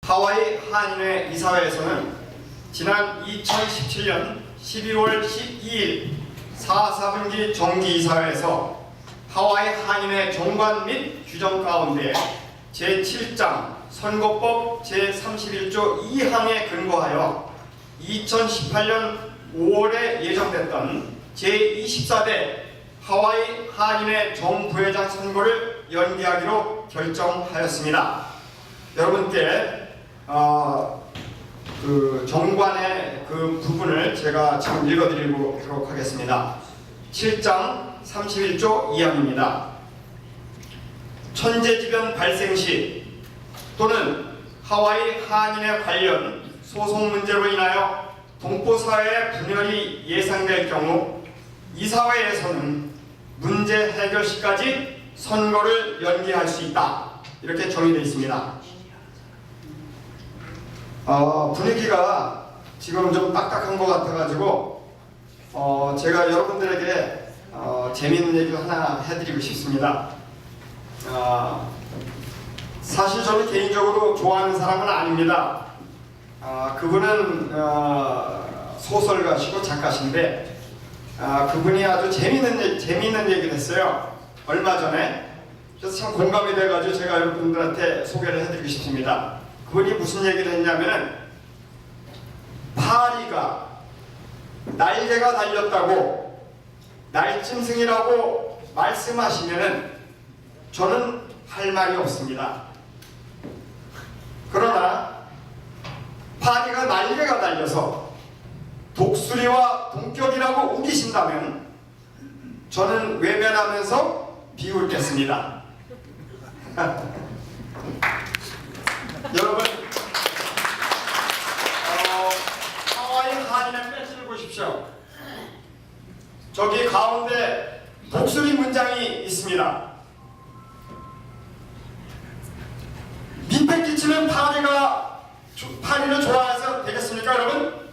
하와이 한인회 이사회에서는 지난 2017년 12월 12일 4분기 정기이사회에서 하와이 한인회 정관 및 규정 가운데 제7장 선거법 제31조 2항에 근거하여 2018년 5월에 예정됐던 제24대 하와이 한인회 정부회장 선거를 연기하기로 결정하였습니다. 여러분께 그 정관의 그 부분을 제가 지금 읽어드리도록 하겠습니다. 7장 31조 2항입니다. 천재지변 발생 시 또는 하와이 한인회 관련 소송 문제로 인하여 동포사회의 분열이 예상될 경우 이사회에서는 문제 해결 시까지 선거를 연기할 수 있다. 이렇게 정의되어 있습니다. 분위기가 지금 좀 딱딱한 것 같아가지고 제가 여러분들에게 재미있는 얘기 하나 해드리고 싶습니다. 사실 저는 개인적으로 좋아하는 사람은 아닙니다. 그분은 소설가시고 작가신데 그분이 아주 재미있는 얘기를 했어요. 얼마 전에. 그래서 참 공감이 돼가지고 제가 여러분들한테 소개를 해드리고 싶습니다. 그분이 무슨 얘기를 했냐면은 파리가 날개가 달렸다고 날짐승이라고 말씀하시면은 저는 할 말이 없습니다. 그러나 파리가 날개가 달려서 독수리와 동격이라고 우기신다면 저는 외면하면서 비웃겠습니다. 여러분, 하와이 한인회 배지를 보십시오. 저기 가운데 독수리 문장이 있습니다. 민폐 끼치는 파리를 좋아해서 되겠습니까, 여러분?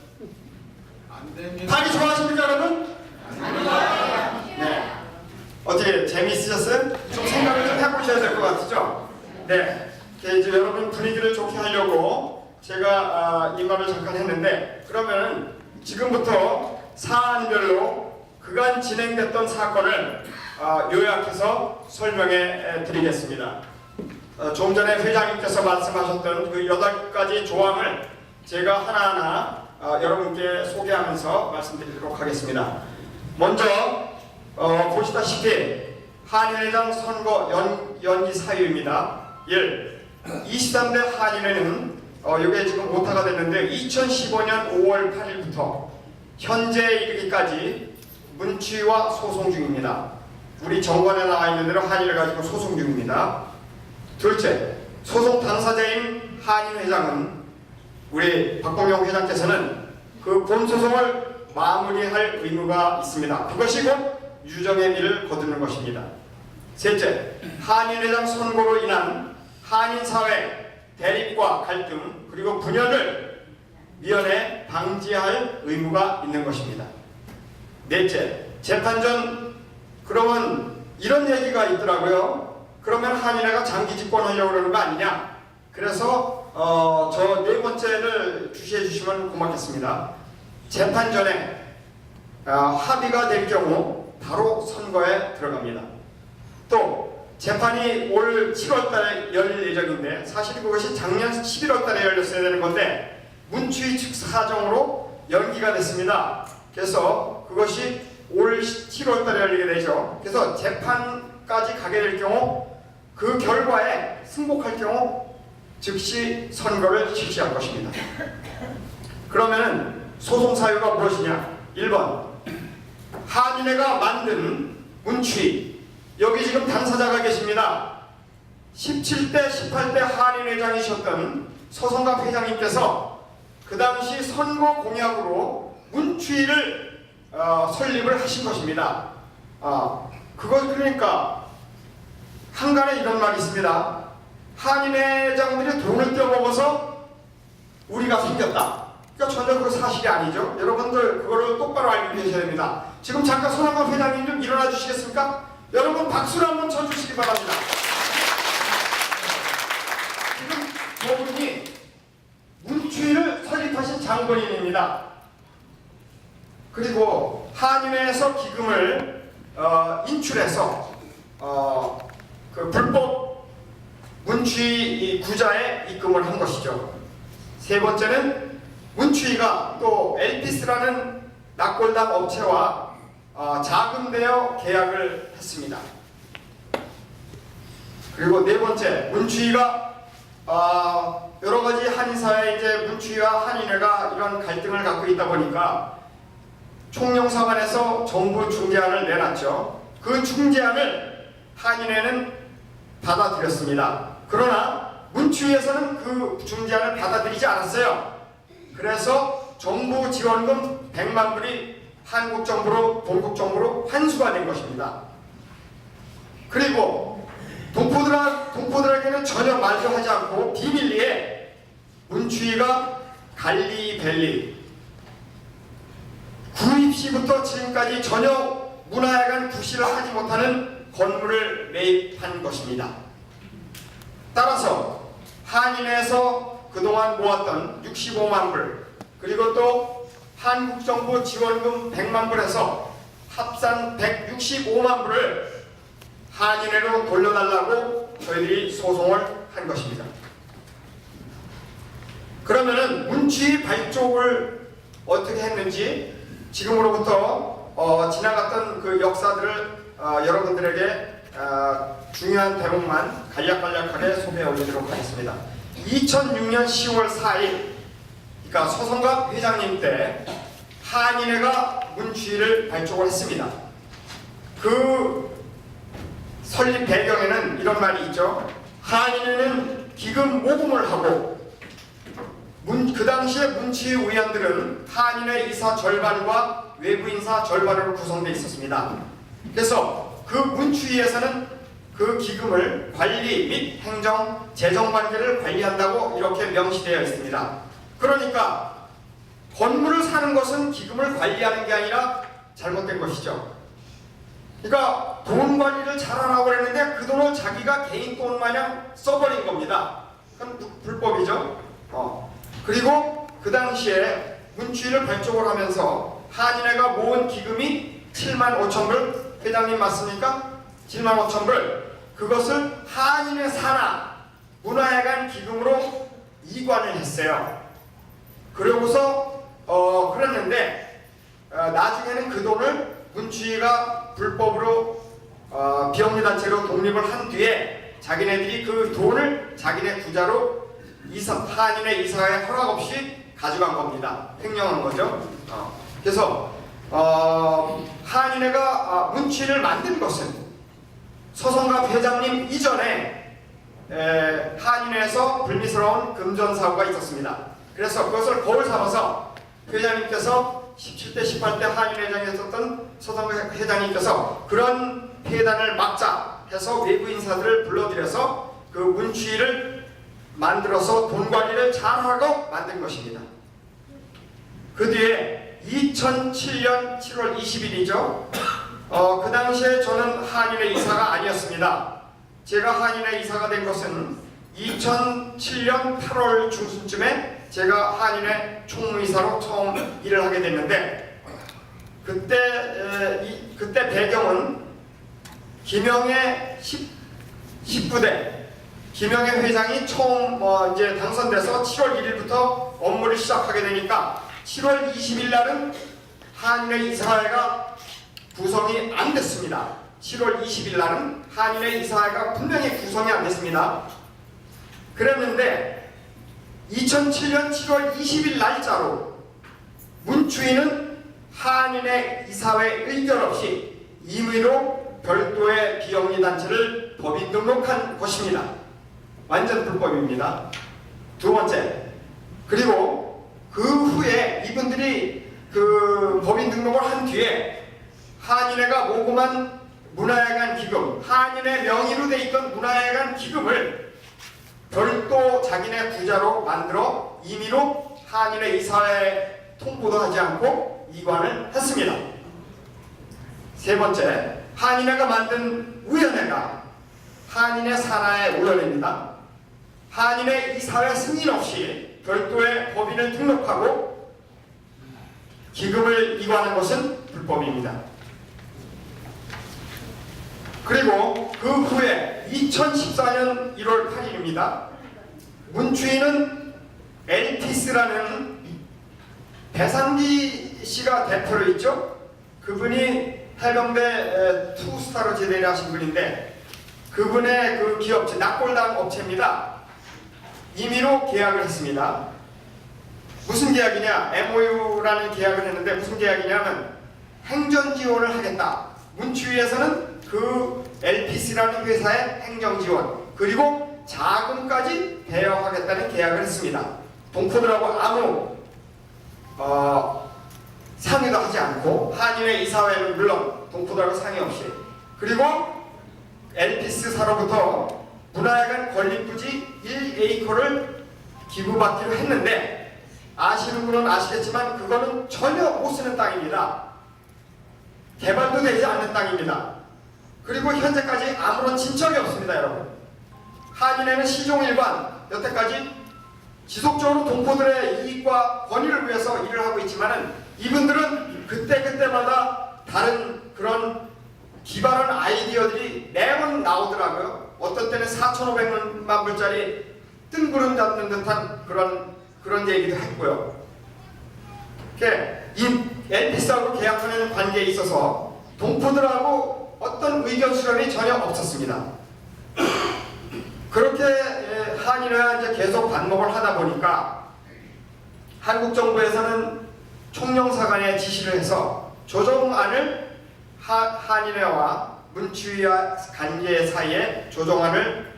안 됩니다. 파리 좋아하십니까, 여러분? 네. 어떻게 재미있으셨어요? 좀 생각을 좀 해보셔야 될 것 같죠? 네. 이제 여러분 분위기를 좋게 하려고 제가 이 말을 잠깐 했는데, 그러면 지금부터 사안별로 그간 진행됐던 사건을 요약해서 설명해 드리겠습니다. 좀 전에 회장님께서 말씀하셨던 그 8가지 조항을 제가 하나하나 여러분께 소개하면서 말씀드리도록 하겠습니다. 먼저 보시다시피 한인회장 선거 연기 사유입니다. 23대 한인회는 이게 지금 오타가 됐는데 2015년 5월 8일부터 현재에 이르기까지 문취와 소송 중입니다. 우리 정관에 나와 있는 대로 한인을 가지고 소송 중입니다. 둘째, 소송 당사자인 한인회장은 우리 박봉영 회장께서는 그 본소송을 마무리할 의무가 있습니다. 그것이 곧 유정의 미를 거두는 것입니다. 셋째, 한인회장 선거로 인한 한인사회 대립과 갈등 그리고 분열을 미연에 방지할 의무가 있는 것입니다. 넷째, 재판 전 그러면 이런 얘기가 있더라고요. 그러면 한인회가 장기 집권하려고 그러는 거 아니냐? 그래서 저 네 번째를 주시해 주시면 고맙겠습니다. 재판 전에 합의가 될 경우 바로 선거에 들어갑니다. 또 재판이 올 7월 달에 열릴 예정인데 사실 그것이 작년 11월 달에 열렸어야 되는 건데 문취위 측 사정으로 연기가 됐습니다. 그래서 그것이 올 7월 달에 열리게 되죠. 그래서 재판까지 가게 될 경우 그 결과에 승복할 경우 즉시 선거를 실시할 것입니다. 그러면 소송 사유가 무엇이냐? 1번, 한인회가 만든 문취위, 여기 지금 당사자가 계십니다. 17대 18대 한인회장이셨던 서성갑 회장님께서 그 당시 선거 공약으로 문취위를 설립을 하신 것입니다. 그것 그러니까 한간에 이런 말이 있습니다. 한인회장들이 돈을 떼어먹어서 우리가 생겼다. 그러니까 전혀 그 사실이 아니죠. 여러분들 그거를 똑바로 알고 계셔야 됩니다. 지금 잠깐 손한번 회장님 좀 일어나 주시겠습니까? 여러분 박수를 한번 쳐주시기 바랍니다. 지금 저분이 장본인입니다. 그리고 한인회에서 기금을 인출해서 그 불법 문추위 구자에 입금을 한 것이죠. 세 번째는 문추위가 또 엘피스라는 낙골당 업체와 자금대여 계약을 했습니다. 그리고 네 번째, 문추위가 여러 가지 한인사회에 이제 문추위와 한인회가 이런 갈등을 갖고 있다 보니까 총영사관에서 정부 중재안을 내놨죠. 그 중재안을 한인회는 받아들였습니다. 그러나 문추위에서는 그 중재안을 받아들이지 않았어요. 그래서 정부 지원금 100만 불이 한국 정부로 본국 정부로 환수가 된 것입니다. 그리고 동포들에게는 전혀 말도 하지 않고 비밀리에 문추위가 갈리벨리 구입 시부터 지금까지 전혀 문화회관 구실을 하지 못하는 건물을 매입한 것입니다. 따라서 한인회에서 그동안 모았던 65만 불 그리고 또 한국정부 지원금 100만 불에서 합산 165만 불을 한인회로 돌려달라고 저희들이 소송을 한 것입니다. 그러면은 문추위 발족을 어떻게 했는지 지금으로부터 지나갔던 그 역사들을 여러분들에게 중요한 대목만 간략하게 소개해 올리도록 하겠습니다. 2006년 10월 4일 그러니까 서성갑 회장님 때 한인회가 문추위를 발족을 했습니다. 그 설립 배경에는 이런 말이 있죠. 한인회는 기금 모금을 하고 그 당시에 문추위 위원들은 한인회 이사 절반과 외부 인사 절반으로 구성되어 있었습니다. 그래서 그 문추위에서는 그 기금을 관리 및 행정, 재정 관계를 관리한다고 이렇게 명시되어 있습니다. 그러니까 건물을 사는 것은 기금을 관리하는 게 아니라 잘못된 것이죠. 그러니까 돈 관리를 잘하라고 했는데 그 돈을 자기가 개인 돈 마냥 써버린 겁니다. 그건 불법이죠. 그리고 그 당시에 문추위를 발족을 하면서 한인회가 모은 기금이 7만 5천 불, 회장님 맞습니까? 7만 5천 불, 그것을 한인회 산하 문화회관 기금으로 이관을 했어요. 그러고서 그랬는데 나중에는 그 돈을 문추위가 불법으로 비영리단체로 독립을 한 뒤에 자기네들이 그 돈을 자기네 구자로 한인회 이사회 허락 없이 가져간 겁니다. 횡령한 거죠. 그래서 한인회가 문추위를 만든 것은 서성갑 회장님 이전에 한인회에서 불미스러운 금전 사고가 있었습니다. 그래서 그것을 거울 삼아서 회장님께서 17대 18대 한인회장에 있었던 서성갑 회장님께서 그런 폐단을 막자 해서 외부 인사들을 불러들여서 그 문추위를 만들어서 돈 관리를 잘하고 만든 것입니다. 그 뒤에 2007년 7월 20일이죠. 그 당시에 저는 한인회 이사가 아니었습니다. 제가 한인회 이사가 된 것은 2007년 8월 중순쯤에 제가 한인회 총무이사로 처음 일을 하게 됐는데 그때 배경은 김영애 19대 김영애 회장이 처음 이제 당선돼서 7월 1일부터 업무를 시작하게 되니까 7월 20일 날은 한인회 이사회가 구성이 안 됐습니다. 7월 20일 날은 한인회 이사회가 분명히 구성이 안 됐습니다. 그랬는데 2007년 7월 20일 날짜로 문추위는 한인회 이사회 의견 없이 임의로 별도의 비영리단체를 법인 등록한 것입니다. 완전 불법입니다. 두 번째, 그리고 그 후에 이분들이 그 법인 등록을 한 뒤에 한인회가 모금한 문화회관 기금, 한인회 명의로 돼 있던 문화회관 기금을 별도 자기네 구자로 만들어 임의로 한인회 이사회에 통보도 하지 않고 이관을 했습니다. 세 번째, 한인회가 만든 위원회가 한인회 산하의 위원회입니다. 한인회 이사회 승인 없이 별도의 법인을 등록하고 기금을 이관한 것은 불법입니다. 그리고 그 후에 2014년 1월 8일입니다. 문추인은 엘피스라는 배상기 씨가 대표로 있죠. 그분이 해병대 투스타로 제대를 하신 분인데 그분의 그 기업체 낙골당 업체입니다. 임의로 계약을 했습니다. 무슨 계약이냐? MOU라는 계약을 했는데 무슨 계약이냐면 행정 지원을 하겠다. 문추위에서는 그 LPC라는 회사의 행정 지원 그리고 자금까지 대여하겠다는 계약을 했습니다. 동포들하고 아무 상의도 하지 않고 한인의 이사회는 물론 동포들하고 상의 없이 그리고 엘피스사로부터 문화회관 건립부지 1에이커를 기부받기로 했는데 아시는 분은 아시겠지만 그거는 전혀 못 쓰는 땅입니다. 개발도 되지 않는 땅입니다. 그리고 현재까지 아무런 진척이 없습니다. 여러분, 한인회는 시종일관 여태까지 지속적으로 동포들의 이익과 권익을 위해서 일을 하고 있지만은 이분들은 그때그때마다 다른 그런 기발한 아이디어들이 매번 나오더라고요. 어떤 때는 4,500만 불짜리 뜬구름 잡는 듯한 그런 얘기도 했고요. 이 엘피스하고 계약하는 관계에 있어서 동포들하고 어떤 의견 수렴이 전혀 없었습니다. 그렇게 한인회가 이제 계속 반복을 하다 보니까 한국 정부에서는 총영사관에 지시를 해서 조정안을 한인회와 문추위와 관계 사이에 조정안을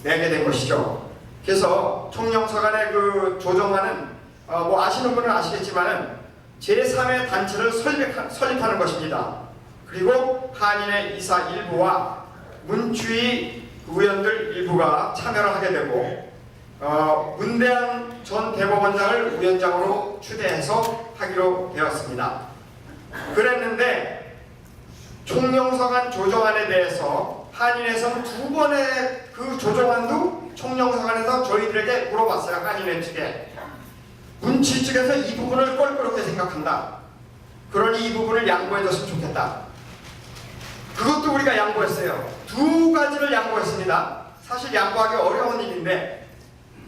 내게 된 것이죠. 그래서 총영사관의 그 조정안은 뭐 아시는 분은 아시겠지만은 제3의 단체를 설립하는 것입니다. 그리고 한인회 이사 일부와 문추위 의원들 일부가 참여를 하게 되고 문대한 전 대법원장을 위원장으로 추대해서 하기로 되었습니다. 그랬는데 총영사관 조정안에 대해서 한인회에서는 두 번의 그 조정안도 총영사관에서 저희들에게 물어봤어요. 한인회 측에. 문치 측에서 이 부분을 껄끄럽게 생각한다. 그러니 이 부분을 양보해줬으면 좋겠다. 그것도 우리가 양보했어요. 두 가지를 양보했습니다. 사실 양보하기 어려운 일인데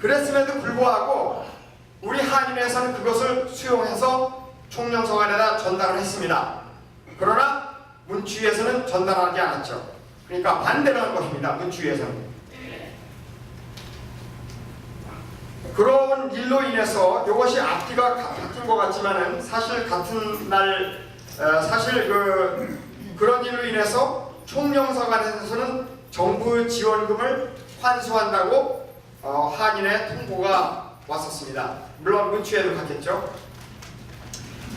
그랬음에도 불구하고 우리 한인회에서는 그것을 수용해서 총영사관에다 전달을 했습니다. 그러나 문추위에서는 전달하지 않았죠. 그러니까 반대를 한 것입니다. 문추위에서는. 그런 일로 인해서 이것이 앞뒤가 같은 것 같지만은 사실 같은 날 사실 그런 일로 인해서 총영사관에서는 정부 지원금을 환수한다고 한인회 통보가 왔었습니다. 물론 문추에도 갔겠죠.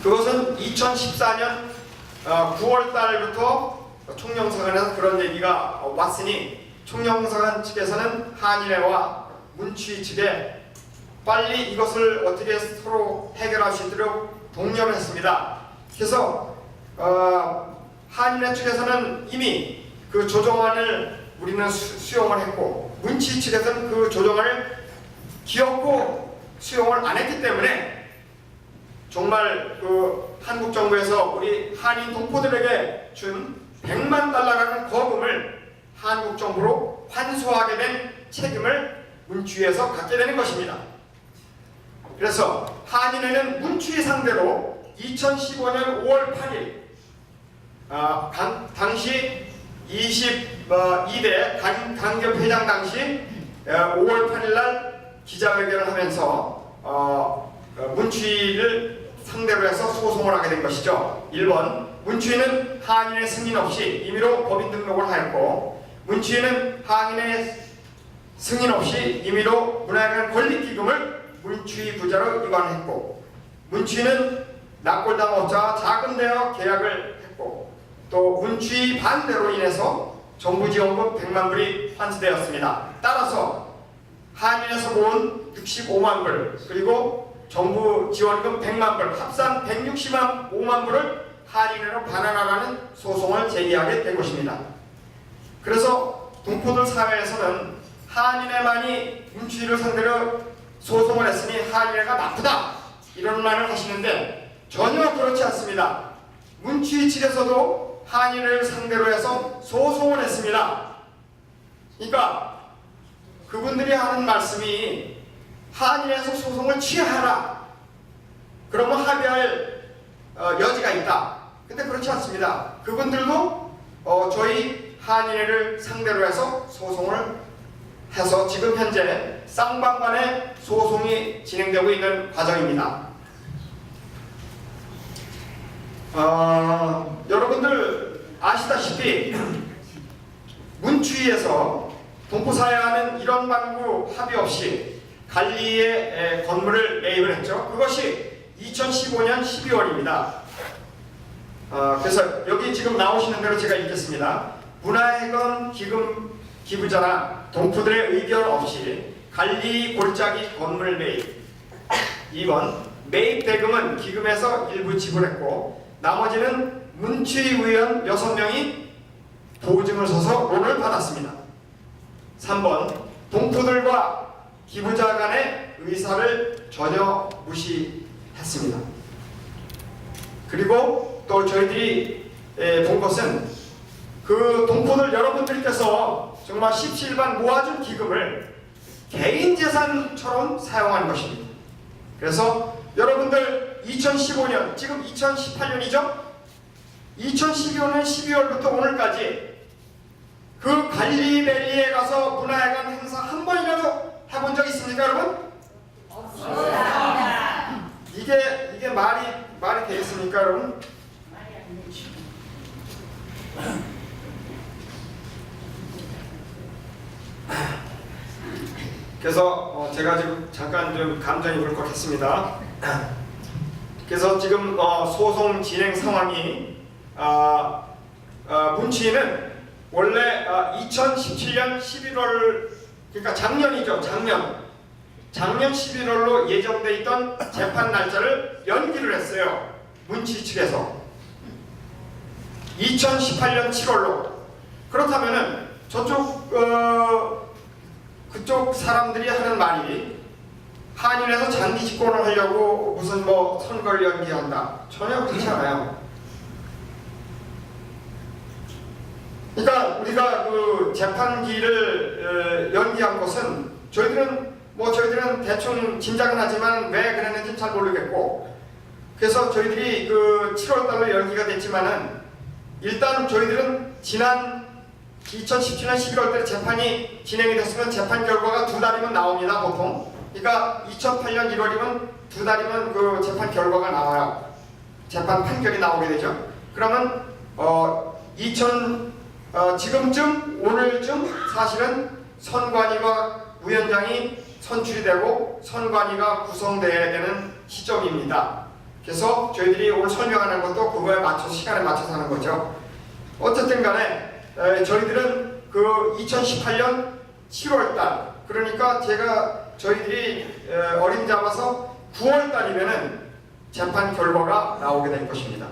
그것은 2014년 9월 달부터 총영사관에서 그런 얘기가 왔으니 총영사관 측에서는 한인회와 문추 측에 빨리 이것을 어떻게 서로 해결할 수 있도록 독려를 했습니다. 그래서 한인회 측에서는 이미 그 조정안을 우리는 수용을 했고 문치 측에서는 그 조정안을 기어코 수용을 안 했기 때문에 정말 그 한국 정부에서 우리 한인 동포들에게 준 100만 달러라는 거금을 한국 정부로 환수하게 된 책임을 문추에서 갖게 되는 것입니다. 그래서 한인회는 문추 상대로 2015년 5월 8일 당시 22대 강경 회장 당시 5월 8일 날 기자회견을 하면서 문추를 상대로 해서 소송을 하게 된 것이죠. 1번 문추는 한인회 승인 없이 임의로 법인 등록을 하였고 문추는 한인회 승인 없이 임의로 문화회관 건립기금을 문추위 부자로 이관했고 문추는 낙골당 업자와 자금 대여 계약을 했고 또 문추위 반대로 인해서 정부 지원금 100만 불이 환수되었습니다. 따라서 한인에서 모은 65만 불 그리고 정부 지원금 100만 불 합산 165만 불을 한인회로 반환하라는 소송을 제기하게 된 것입니다. 그래서 동포들 사회에서는 한인회만이 문추위를 상대로 소송을 했으니 한인회가 나쁘다 이런 말을 하시는데 전혀 그렇지 않습니다. 문취위 측에서도 한인회를 상대로 해서 소송을 했습니다. 그러니까 그분들이 하는 말씀이 한인회에서 소송을 취하라. 그러면 합의할 여지가 있다. 근데 그렇지 않습니다. 그분들도 저희 한인회를 상대로 해서 소송을 해서 지금 현재 쌍방간의 소송이 진행되고 있는 과정입니다. 여러분들 아시다시피 문취위에서 동포사회와는 1원 반구 합의 없이 관리의 건물을 매입을 했죠. 그것이 2015년 12월입니다. 그래서 여기 지금 나오시는 대로 제가 읽겠습니다. 문화회관 기부자나 동포들의 의견 없이 관리 골짜기 건물 매입. 2번 매입 대금은 기금에서 일부 지불했고 나머지는 문취위원 6명이 보증을 서서 론을 받았습니다. 3번 동포들과 기부자 간의 의사를 전혀 무시했습니다. 그리고 또 저희들이 본 것은 그 동포들 여러분들께서 정말 십시일반 모아준 기금을 개인 재산처럼 사용한 것입니다. 그래서 여러분들 2015년, 지금 2018년이죠? 2012년 12월부터 오늘까지 그 관리밸리에 가서 문화회관 행사 한 번이라도 해본 적 있습니까, 여러분? 없습니다. 이게 말이 되겠습니까, 여러분? 말이 안 되지. 그래서 제가 지금 잠깐 좀 감정이 울컥했습니다. 그래서 지금 소송 진행 상황이 문취위는 원래 2017년 11월 그러니까 작년이죠. 작년 11월로 예정돼 있던 재판 날짜를 연기를 했어요. 문취위 측에서 2018년 7월로. 그렇다면은 그쪽 사람들이 하는 말이 한인에서 장기 집권을 하려고 무슨 선거를 연기한다. 전혀 그렇지 않아요. 그러니까 우리가 그 재판기를 연기한 것은 저희들은 대충 짐작은 하지만 왜 그랬는지 잘 모르겠고, 그래서 저희들이 그 7월달로 연기가 됐지만은 일단 저희들은 지난 2017년 11월달에 재판이 진행이 됐으면 재판 결과가 2달이면 나옵니다, 보통. 그러니까 2008년 1월이면 2달이면 그 재판 결과가 나와요. 재판 판결이 나오게 되죠. 그러면 지금쯤 오늘쯤 사실은 선관위와 위원장이 선출이 되고 선관위가 구성돼야 되는 시점입니다. 그래서 저희들이 오늘 설명하는 것도 그거에 맞춰서 시간에 맞춰서 하는 거죠. 어쨌든 간에 저희들은 그 2018년 7월달, 그러니까 저희들이 어림잡아서 9월달이면은 재판 결과가 나오게 될 것입니다.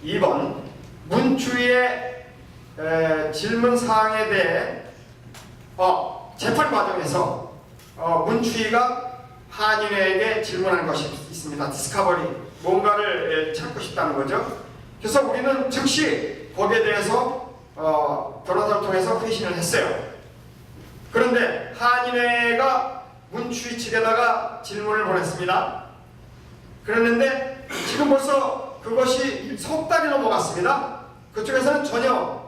2번 문취위의 질문 사항에 대해 재판 과정에서 문취위가 한인회에게 질문한 것이 있습니다. 디스커버리, 뭔가를 찾고 싶다는 거죠. 그래서 우리는 즉시 거기에 대해서 변호사를 통해서 회신을 했어요. 그런데 한인회가 문취위 측에다가 질문을 보냈습니다. 그랬는데 지금 벌써 그것이 석 달이 넘어갔습니다. 그쪽에서는 전혀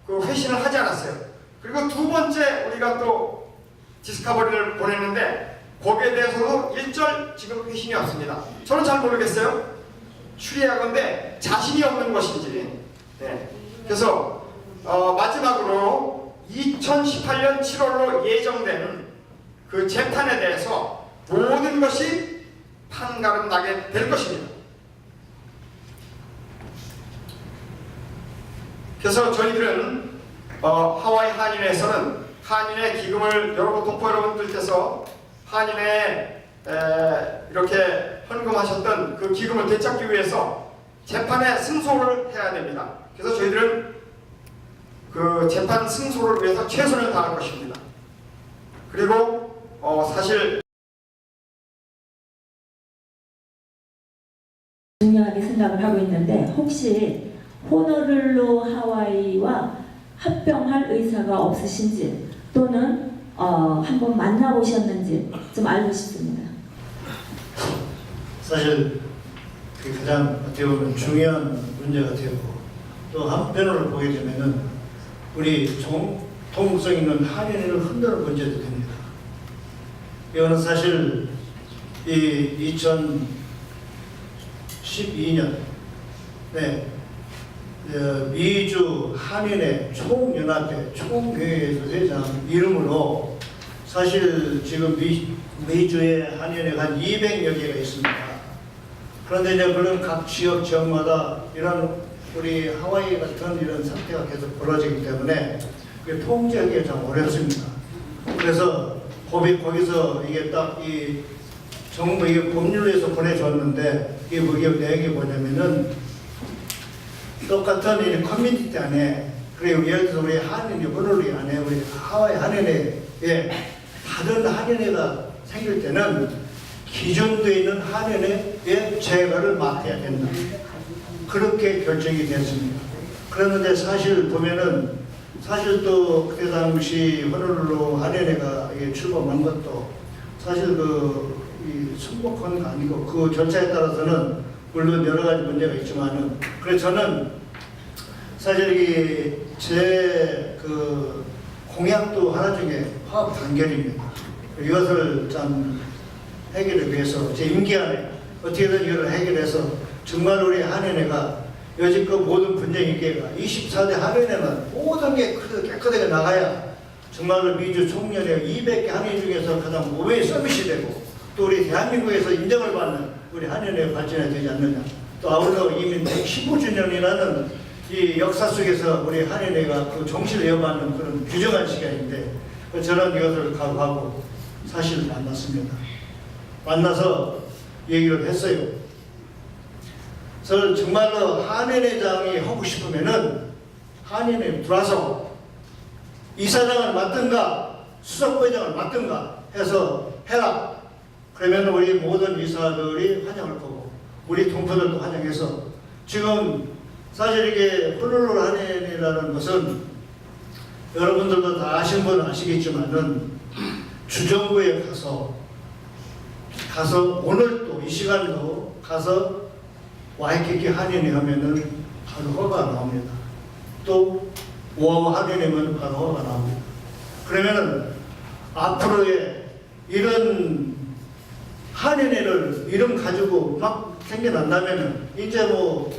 그 회신을 하지 않았어요. 그리고 두 번째 우리가 또 디스커버리를 보냈는데 거기에 대해서도 일절 지금 회신이 없습니다. 저는 잘 모르겠어요. 추리하건대 자신이 없는 것인지. 네. 그래서 마지막으로 2018년 7월로 예정된 그 재판에 대해서 모든 것이 판가름 나게 될 것입니다. 그래서 저희들은 하와이 한인회에서는 한인회 기금을 동포 여러분들께서 한인회에 이렇게 헌금하셨던 그 기금을 되찾기 위해서 재판에 승소를 해야 됩니다. 그래서 저희들은 그 재판 승소를 위해서 최선을 다할 것입니다. 그리고 사실 중요하게 생각을 하고 있는데 혹시 호놀룰루 하와이와 합병할 의사가 없으신지 또는 한번 만나보셨는지 좀 알고 싶습니다. 사실 그 가장 어떻게 보면 중요한 문제가 되고 또 한편으로 보게 되면은 우리 정통성 있는 한인을 흔드는 문제도 됩니다. 이거는 사실 이 2012년 미주 한인의 총연합회 총회의소 회장 이름으로 사실 지금 미주에 한인회가 한 200여 개가 있습니다. 그런데 이제 물론 각 지역 지역마다 이런 우리 하와이 같은 이런 사태가 계속 벌어지기 때문에 통제하기가 참 어렵습니다. 그래서 거기서 이게 딱 이 정부 이게 법률에서 보내줬는데 이게 내용이 뭐냐면은 똑같은 이 커뮤니티 안에 그리고 예를 들어서 우리 한인 호놀룰루 안에 우리 하와이 한인회에 다른 한인회가 생길 때는 기존되어 있는 한인회의 제거를 막아야 된다. 그렇게 결정이 됐습니다. 그런데 사실 보면은 사실 또 그때 당시 호놀룰루 한인회가 출범한 것도 사실 이 승복한 거 아니고 그 절차에 따라서는 물론 여러 가지 문제가 있지만은 그래서 저는 사실 이게 제 공약도 하나 중에 화합 단결입니다. 이것을 참 해결을 위해서 제 임기 안에 어떻게든 이걸 해결해서 정말 우리 한인회가 여지껏 모든 분쟁 기회가 24대 한인회는 모든 게 깨끗하게 나가야 정말로 미주 총연회 200개 한인 중에서 가장 모범의 서밋이 되고 또 우리 대한민국에서 인정을 받는 우리 한인회가 발전해야 되지 않느냐. 또 아울러 이미 115주년이라는 이 역사 속에서 우리 한인회가 그 정신을 이어받는 그런 규정한 시간인데 저는 이것을 각오하고 사실 만났습니다. 만나서 얘기를 했어요. 저는 정말로 한인회장이 하고 싶으면은 한인회 들어와서 이사장을 맡든가 수석부회장을 맡든가 해서 해라. 그러면 우리 모든 이사들이 환영할 거고 우리 동포들도 환영해서 지금 사실 이게 호놀룰루 한인회라는 것은 여러분들도 다 아시는 분은 아시겠지만은 주정부에 가서 오늘 또 이 시간도 가서 와이키키 한인회 하면은 바로 허가 나옵니다. 또 오아우 한인회면 바로 허가 나옵니다. 그러면은 앞으로의 이런 한인회를 이름 가지고 막 생겨난다면은 이제 뭐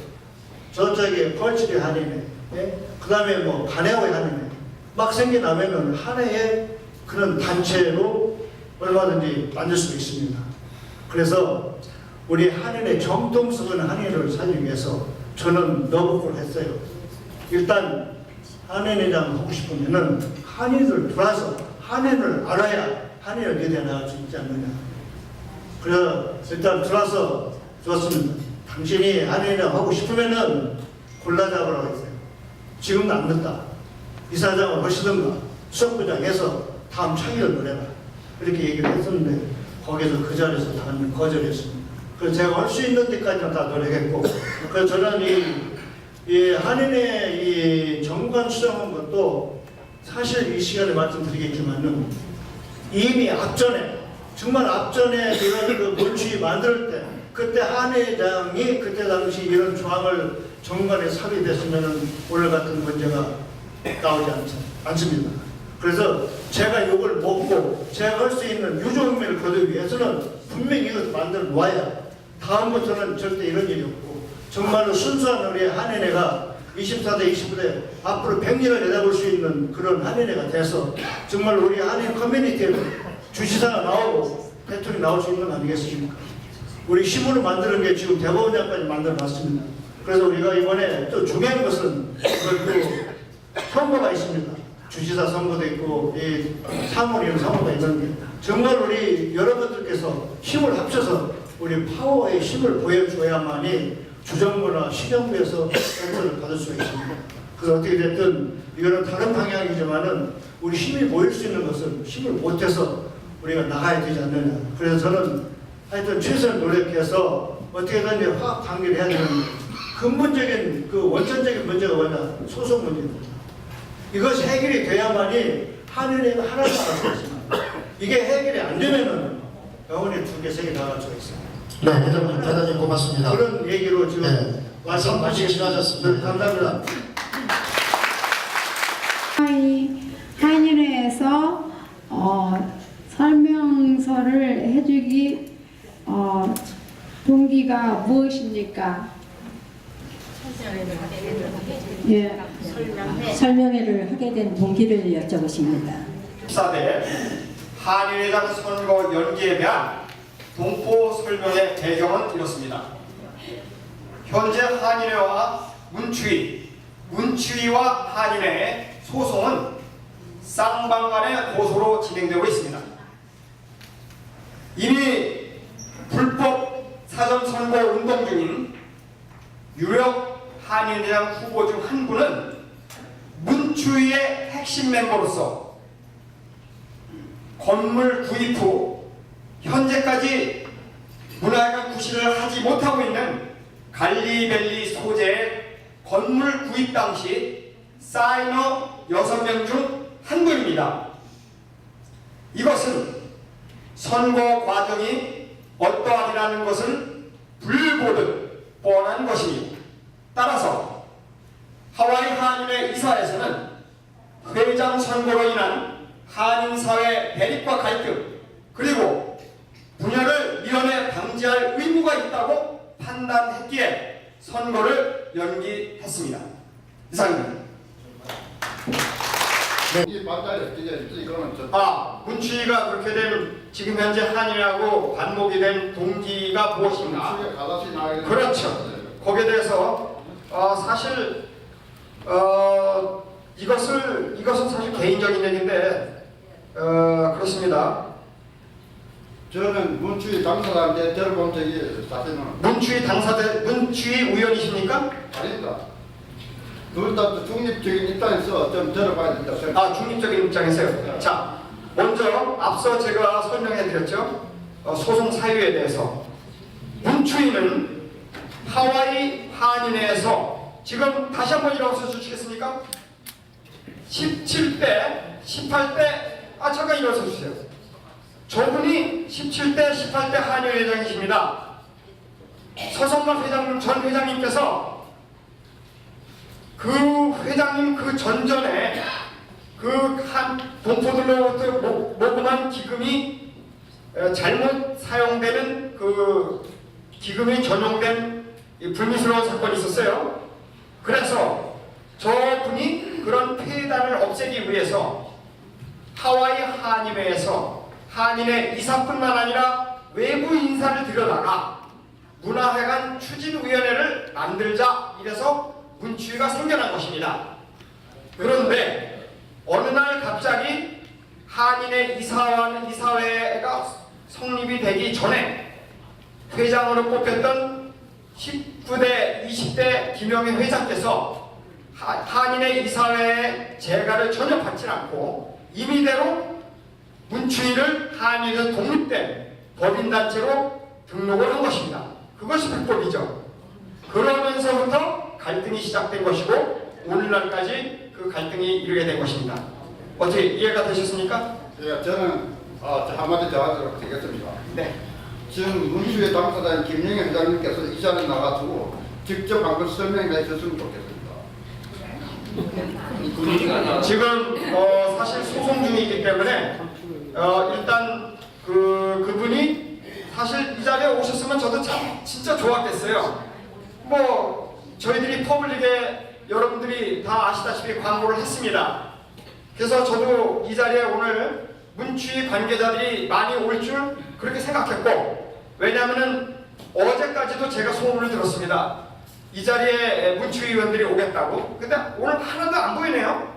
저쪽에 펄치리 한인회, 그 다음에 뭐 가네오의 한인회 막 생겨나면은 하나의 그런 단체로 얼마든지 만들 수 있습니다. 그래서 우리 한인의 정통성 있는 한인회를 살리기 위해서 저는 너부를 했어요. 일단 한인회장 하고 싶으면은 한인들 들어와서 한인을 알아야 한인을 리드해 나갈 수 있지 않느냐. 그래서 일단 들어와서 좋습니다. 당신이 한인회장 하고 싶으면은 골라잡으라고 했어요. 지금도 안 늦다. 이사장을 하시든가 수석부장해서 다음 차기를 노려라. 이렇게 얘기를 했었는데 거기서 그 자리에서 다 거절했습니다. 그래서 제가 할 수 있는 데까지는 다 노력했고 그래서 저는 이 한인회 이 정관 수정한 것도 사실 이 시간에 말씀드리겠지만은 이미 앞전에 정말 앞전에 이런 그 몰취 만들 때 그때 한회장이 그때 당시 이런 조항을 정관에 삽입했으면은 오늘 같은 문제가 나오지 않습니다. 그래서 제가 이걸 먹고 제가 할 수 있는 유종민을 거두기 위해서는 분명히 이것을 만들어 놓아야 다음부터는 절대 이런 일이 없고 정말로 순수한 우리 한인회가 24대 25대 앞으로 100년을 내다볼 수 있는 그런 한인회가 돼서 정말 우리 한인 커뮤니티에는 주지사가 나오고 대통령이 나올 수 있는 거 아니겠습니까? 우리 신문을 만드는 게 지금 대법원장까지 만들어 놨습니다. 그래서 우리가 이번에 또 중요한 것은 그 선거가 있습니다. 주지사 선거도 있고 이 사무위원 선거가 있는데 정말 우리 여러분들께서 힘을 합쳐서 우리 파워의 힘을 보여줘야만이 주정부나 시정부에서 선거를 받을 수가 있습니다. 그래서 어떻게 됐든 이거는 다른 방향이지만은 우리 힘이 모일 수 있는 것은 힘을 못해서 우리가 나가야 되지 않느냐. 그래서 저는 하여튼 최선을 노력해서 어떻게든지 화학 관계를 해야 되는데 근본적인 그 원천적인 문제가 뭐냐? 소송 문제입니다. 이것이 해결이 돼야만이 한일회가 하나로 나갈 수 있습니다. 이게 해결이 안 되면은 영원히 두 개, 세 개 나갈 수가 있습니다. 네, 회장님 대단히 고맙습니다. 그런 얘기로 지금 네. 말씀 지나셨습니다. 네, 감사합니다. 한일회에서 설명서를 해주기 동기가 무엇입니까? 예. 설명회를 하게 된 동기를 여쭤보십니다. 14대 한일회장 선거 연기에 대한 동포 설명의 배경은 이렇습니다. 현재 한일회와 문추위와 한일회의 소송은 쌍방간의 고소로 진행되고 있습니다. 이미 불법 사전선거 운동 중인 유력 한일회장 후보 중 한 분은 문추위의 핵심 멤버로서 건물 구입 후 현재까지 문화회관 구실을 하지 못하고 있는 갈리벨리 소재의 건물 구입 당시 사이너 6명 중 한 분입니다. 이것은 선거 과정이 어떠하리라는 것은 불보듯 뻔한 것이니 따라서 하와이 한인회 이사회에서는 회장 선거로 인한 한인사회 대립과 갈등 그리고 분열을 밀어내 방지할 의무가 있다고 판단했기에 선거를 연기했습니다. 이상입니다. 이 반달이 이제 이거는 문추위가 그렇게 된 지금 현재 한인하고 반목이 된 동기가 무엇인가? 문추위가 가다시 나게 그렇죠. 거기에 대해서 사실 이것은 사실 개인적인 얘기인데 그렇습니다. 저는 문추위 당사자인데 들어본 적이 사실은 문추위 의원이십니까? 아닙니다. 둘 다 중립적인 입장에서 좀 들어봐야 된다 생각. 중립적인 입장에서요. 자, 먼저 앞서 제가 설명해드렸죠. 소송 사유에 대해서 문추위는 하와이 한인회에서 지금 다시 한번 일어서 주시겠습니까? 17대, 18대 잠깐 일어서 주세요. 저분이 17대, 18대 한인회장이십니다. 서성만 전 회장님께서 그 회장님 그 전전에 그 한 동포들로부터 모금한 기금이 잘못 사용되는 그 기금이 전용된 불미스러운 사건이 있었어요. 그래서 저분이 그런 폐단을 없애기 위해서 하와이 한인회에서 한인회 이사뿐만 아니라 외부 인사를 들여다가 문화회관 추진위원회를 만들자 이래서 문추위가 생겨난 것입니다. 그런데 어느 날 갑자기 한인회 이사회가 성립이 되기 전에 회장으로 뽑혔던 19대, 20대 김영애 회장께서 한인회 이사회의 재가를 전혀 받지 않고 임의대로 문추위를 한인회 독립된 법인단체로 등록을 한 것입니다. 그것이 불법이죠. 그러면서부터 갈등이 시작된 것이고 오늘날까지 그 갈등이 이르게 된 것입니다. 어떻게 이해가 되셨습니까? 예, 저는 한마디 더 하도록 하겠습니다. 네. 지금 문추위 당사자인 김영애 회장님께서 이 자리에 나가지고 직접 한번 설명해 주셨으면 좋겠습니다. 지금 사실 소송 중이기 때문에 일단 그분이 사실 이 자리에 오셨으면 저도 참 진짜 좋았겠어요. 저희들이 퍼블릭에 여러분들이 다 아시다시피 광고를 했습니다. 그래서 저도 이 자리에 오늘 문추위 관계자들이 많이 올 줄 그렇게 생각했고, 왜냐하면 어제까지도 제가 소문을 들었습니다. 이 자리에 문추위 의원들이 오겠다고. 근데 오늘 하나도 안 보이네요.